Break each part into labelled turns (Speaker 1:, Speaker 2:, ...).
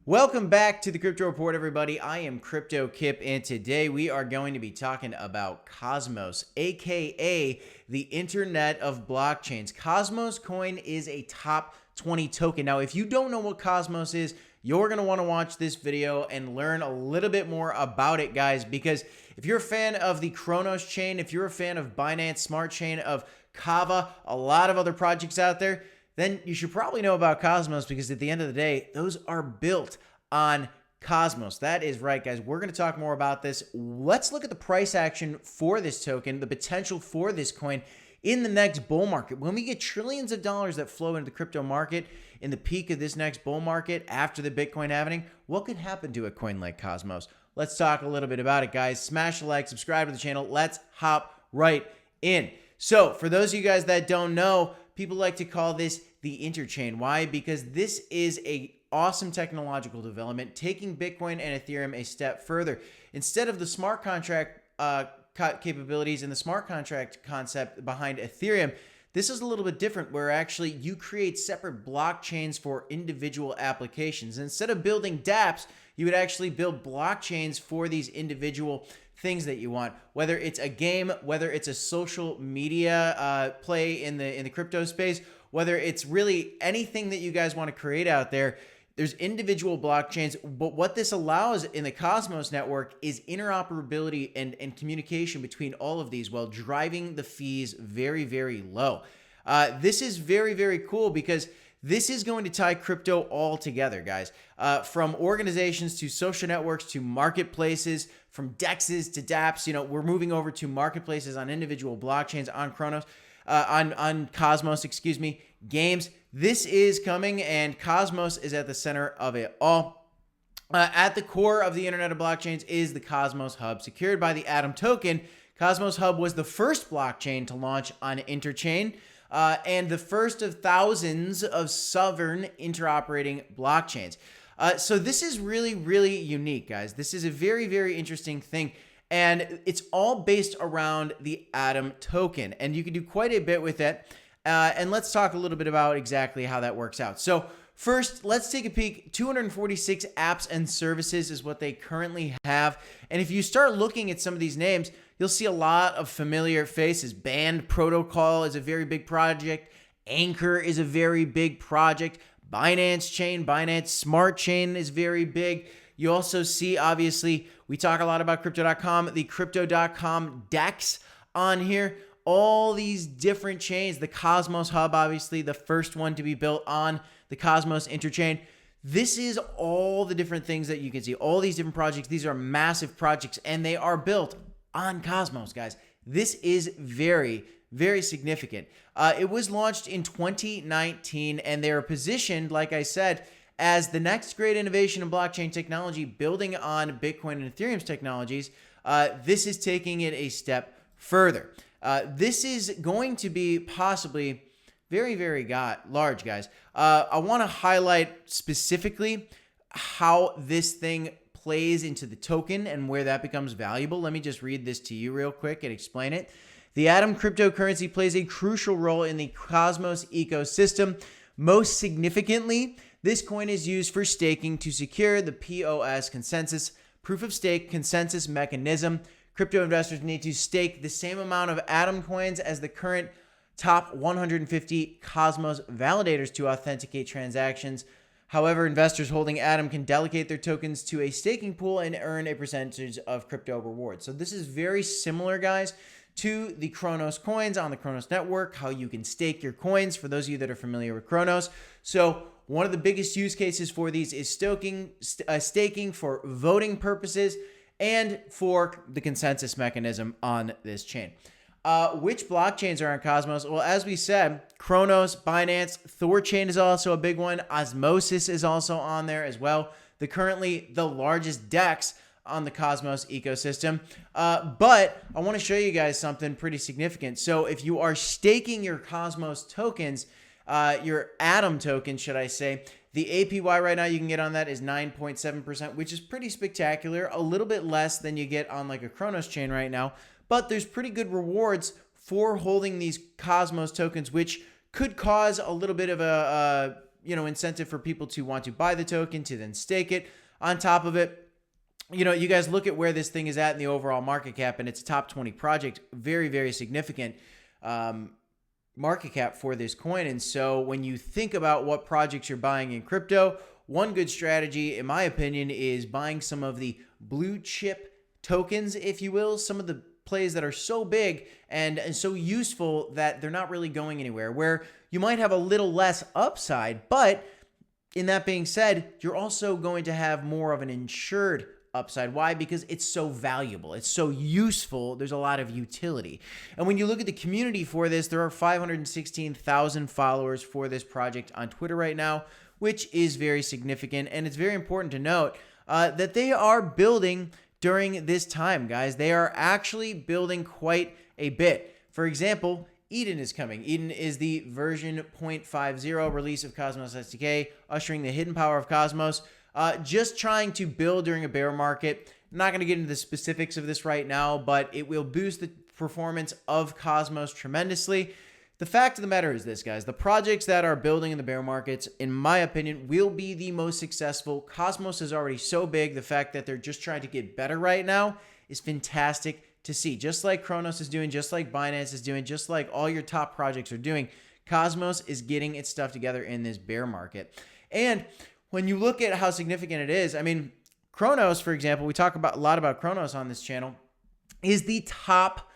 Speaker 1: Welcome back to the Crypto Report, everybody. I am Crypto Kip, and today we are going to be talking about Cosmos, aka the Internet of Blockchains. Cosmos coin is a top 20 token. Now, if you don't know what Cosmos is, you're going to want to watch this video and learn a little bit more about it, guys, because if you're a fan of the Cronos chain, if you're a fan of Binance Smart Chain, of Kava, a lot of other projects out there, then you should probably know about Cosmos, because at the end of the day, those are built on Cosmos. That is right, guys. We're going to talk more about this. Let's look at the price action for this token, the potential for this coin in the next bull market. When we get trillions of dollars that flow into the crypto market in the peak of this next bull market after the Bitcoin halving, what could happen to a coin like Cosmos? Let's talk a little bit about it, guys. Smash a like, subscribe to the channel. Let's hop right in. So for those of you guys that don't know, people like to call this the interchain. Why? Because this is a awesome technological development, taking Bitcoin and Ethereum a step further. Instead of the smart contract capabilities and the smart contract concept behind Ethereum, this is a little bit different, where actually you create separate blockchains for individual applications. Instead of building dApps, you would actually build blockchains for these individual things that you want, whether it's a game, whether it's a social media play in the crypto space, whether it's really anything that you guys want to create out there. There's individual blockchains, but what this allows in the Cosmos network is interoperability and communication between all of these, while driving the fees very, very low. This is very, very cool, because this is going to tie crypto all together, guys. From organizations to social networks to marketplaces, from DEXs to dApps. You know, we're moving over to marketplaces on individual blockchains, on Cronos, on Cosmos, excuse me, games. This is coming, and Cosmos is at the center of it all. At the core of the Internet of Blockchains is the Cosmos Hub, secured by the Atom token. Cosmos Hub was the first blockchain to launch on Interchain, and the first of thousands of sovereign interoperating blockchains. So this is really, really unique, guys. This is a very, very interesting thing. And it's all based around the Atom token. And you can do quite a bit with it. And let's talk a little bit about exactly how that works out. So first, let's take a peek. 246 apps and services is what they currently have. And if you start looking at some of these names, you'll see a lot of familiar faces. Band Protocol is a very big project. Anchor is a very big project. Binance Chain, Binance Smart Chain is very big. You also see, obviously, we talk a lot about crypto.com, the crypto.com DEX on here. All these different chains, the Cosmos Hub, obviously, the first one to be built on the Cosmos Interchain. This is all the different things that you can see, all these different projects. These are massive projects, and they are built on Cosmos, guys. This is very, very significant. It was launched in 2019, and they are positioned, like I said, as the next great innovation in blockchain technology, building on Bitcoin and Ethereum's technologies. This is taking it a step further. This is going to be possibly very, very large, guys. I want to highlight specifically how this thing plays into the token and where that becomes valuable. Let me just read this to you real quick and explain it. The Atom cryptocurrency plays a crucial role in the Cosmos ecosystem. Most significantly, this coin is used for staking to secure the POS consensus, proof of stake consensus mechanism. Crypto investors need to stake the same amount of Atom coins as the current top 150 Cosmos validators to authenticate transactions. However, investors holding Atom can delegate their tokens to a staking pool and earn a percentage of crypto rewards. So this is very similar, guys, to the Cronos coins on the Cronos network, how you can stake your coins, for those of you that are familiar with Cronos. So one of the biggest use cases for these is staking for voting purposes and for the consensus mechanism on this chain. Which blockchains are on Cosmos? Well, as we said, Cronos, Binance, Thorchain is also a big one. Osmosis is also on there as well. Currently the largest DEX on the Cosmos ecosystem. But I want to show you guys something pretty significant. So if you are staking your Cosmos tokens, your Atom token, should I say, the APY right now you can get on that is 9.7%, which is pretty spectacular. A little bit less than you get on like a Cronos chain right now. But there's pretty good rewards for holding these Cosmos tokens, which could cause a little bit of a incentive for people to want to buy the token to then stake it. On top of it, you guys look at where this thing is at in the overall market cap, and it's a top 20 project, very, very significant market cap for this coin. And so when you think about what projects you're buying in crypto, one good strategy, in my opinion, is buying some of the blue chip tokens, if you will, some of the plays that are so big and so useful that they're not really going anywhere, where you might have a little less upside, but in that being said, you're also going to have more of an insured upside. Why? Because it's so valuable. It's so useful. There's a lot of utility. And when you look at the community for this, there are 516,000 followers for this project on Twitter right now, which is very significant. And it's very important to note that they are building during this time, guys. They are actually building quite a bit. For example, Eden is coming. Eden is the version 0.50 release of Cosmos SDK, ushering the hidden power of Cosmos. Just trying to build during a bear market. I'm not going to get into the specifics of this right now, but it will boost the performance of Cosmos tremendously. The fact of the matter is this, guys. The projects that are building in the bear markets, in my opinion, will be the most successful. Cosmos is already so big. The fact that they're just trying to get better right now is fantastic to see. Just like Cronos is doing, just like Binance is doing, just like all your top projects are doing, Cosmos is getting its stuff together in this bear market. And when you look at how significant it is, I mean, Cronos, for example, we talk a lot about Cronos on this channel, is the top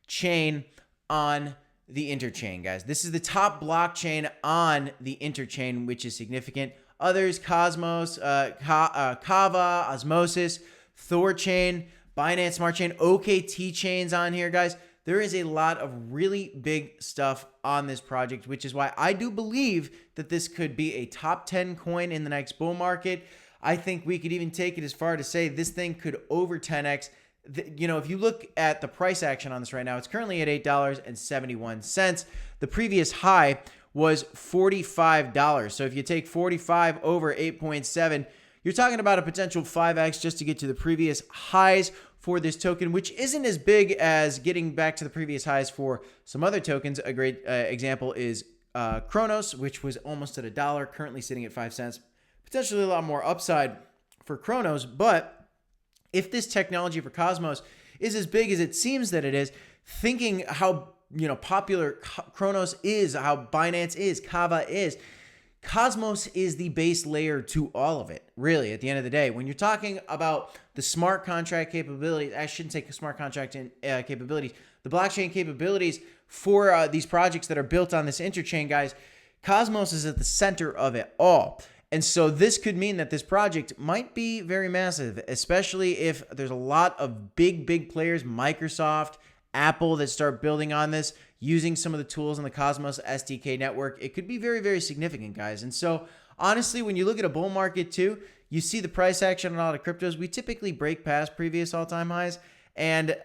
Speaker 1: chain on the interchain, guys. This is the top blockchain on the interchain, which is significant. Others, Cosmos, Kava, Osmosis, Thorchain, Binance Smart Chain, OKT chains on here, guys. There is a lot of really big stuff on this project, which is why I do believe that this could be a top 10 coin in the next bull market. I think we could even take it as far to say this thing could over 10x. If you look at the price action on this right now, it's currently at $8.71. The previous high was $45. So if you take 45 over 8.7, you're talking about a potential 5x just to get to the previous highs for this token, which isn't as big as getting back to the previous highs for some other tokens. A great example is Cronos, which was almost at $1, currently sitting at 5 cents. Potentially a lot more upside for Cronos, but if this technology for Cosmos is as big as it seems that it is, thinking how popular Cronos is, how Binance is, Kava is, Cosmos is the base layer to all of it, really, at the end of the day. When you're talking about the smart contract capabilities, I shouldn't say smart contract capabilities, the blockchain capabilities for these projects that are built on this interchain, guys, Cosmos is at the center of it all. And so this could mean that this project might be very massive, especially if there's a lot of big players, Microsoft, Apple, that start building on this, using some of the tools in the Cosmos SDK network. It could be very, very significant, guys. And so honestly, when you look at a bull market too, you see the price action on a lot of cryptos. We typically break past previous all-time highs. And,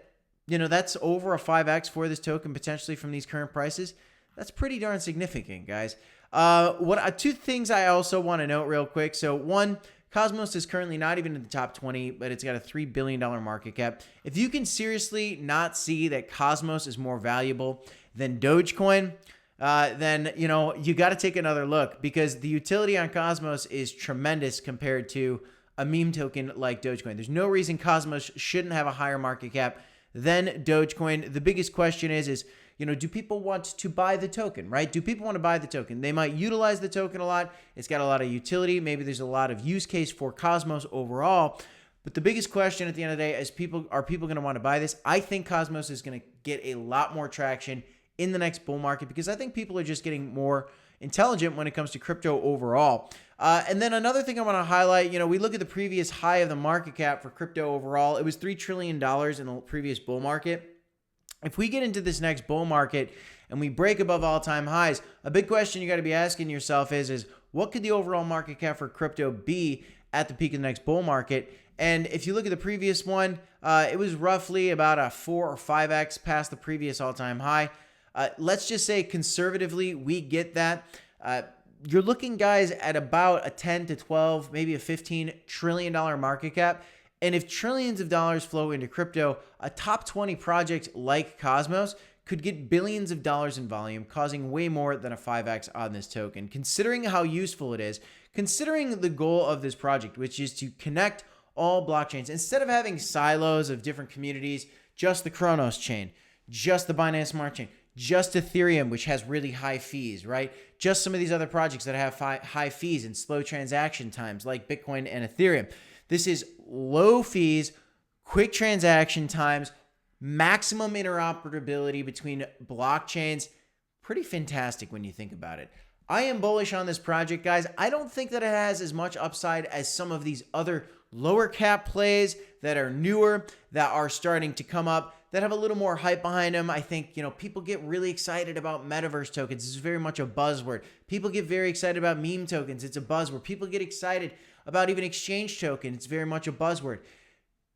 Speaker 1: that's over a 5x for this token potentially from these current prices. That's pretty darn significant, guys. Two things I also want to note real quick. So one, Cosmos is currently not even in the top 20, but it's got a $3 billion market cap. If you can seriously not see that Cosmos is more valuable than Dogecoin, then, you got to take another look, because the utility on Cosmos is tremendous compared to a meme token like Dogecoin. There's no reason Cosmos shouldn't have a higher market cap than Dogecoin. The biggest question is, do people want to buy the token, right? Do people want to buy the token? They might utilize the token a lot. It's got a lot of utility. Maybe there's a lot of use case for Cosmos overall. But the biggest question at the end of the day is, are people going to want to buy this? I think Cosmos is going to get a lot more traction in the next bull market, because I think people are just getting more intelligent when it comes to crypto overall. And then another thing I want to highlight, we look at the previous high of the market cap for crypto overall. It was $3 trillion in the previous bull market. If we get into this next bull market and we break above all-time highs, a big question you got to be asking yourself is what could the overall market cap for crypto be at the peak of the next bull market? And if you look at the previous one, it was roughly about a 4 or 5x past the previous all-time high. Let's just say conservatively we get that. You're looking, guys, at about a 10 to 12, maybe a $15 trillion market cap. And if trillions of dollars flow into crypto, a top 20 project like Cosmos could get billions of dollars in volume, causing way more than a 5x on this token. Considering how useful it is, considering the goal of this project, which is to connect all blockchains, instead of having silos of different communities, just the Cronos chain, just the Binance Smart Chain, just Ethereum, which has really high fees, right? Just some of these other projects that have high fees and slow transaction times like Bitcoin and Ethereum. This is low fees, quick transaction times, maximum interoperability between blockchains. Pretty fantastic when you think about it. I am bullish on this project, guys. I don't think that it has as much upside as some of these other lower cap plays that are newer, that are starting to come up, that have a little more hype behind them. I think, people get really excited about metaverse tokens. This is very much a buzzword. People get very excited about meme tokens. It's a buzzword. People get excited about even exchange token. It's very much a buzzword.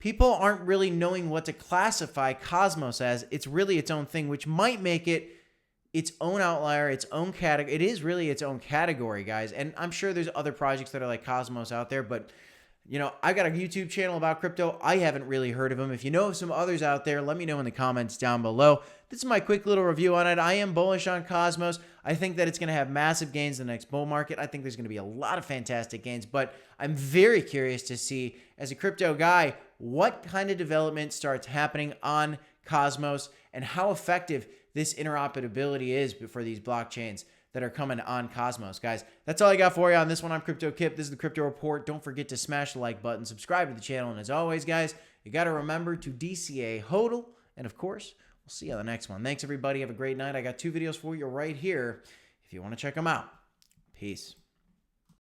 Speaker 1: People aren't really knowing what to classify Cosmos as. It's really its own thing, which might make it its own outlier, its own category. It is really its own category, guys. And I'm sure there's other projects that are like Cosmos out there, but I've got a YouTube channel about crypto. I haven't really heard of them. If you know of some others out there, let me know in the comments down below. This is my quick little review on it. I am bullish on Cosmos. I think that it's going to have massive gains in the next bull market. I think there's going to be a lot of fantastic gains, but I'm very curious to see, as a crypto guy, what kind of development starts happening on Cosmos and how effective this interoperability is for these blockchains that are coming on Cosmos. Guys, that's all I got for you on this one. I'm Crypto Kip. This is the Crypto Report. Don't forget to smash the like button, subscribe to the channel, and as always, guys, you got to remember to DCA HODL, and of course, we'll see you on the next one. Thanks, everybody. Have a great night. I got 2 videos for you right here if you want to check them out. Peace.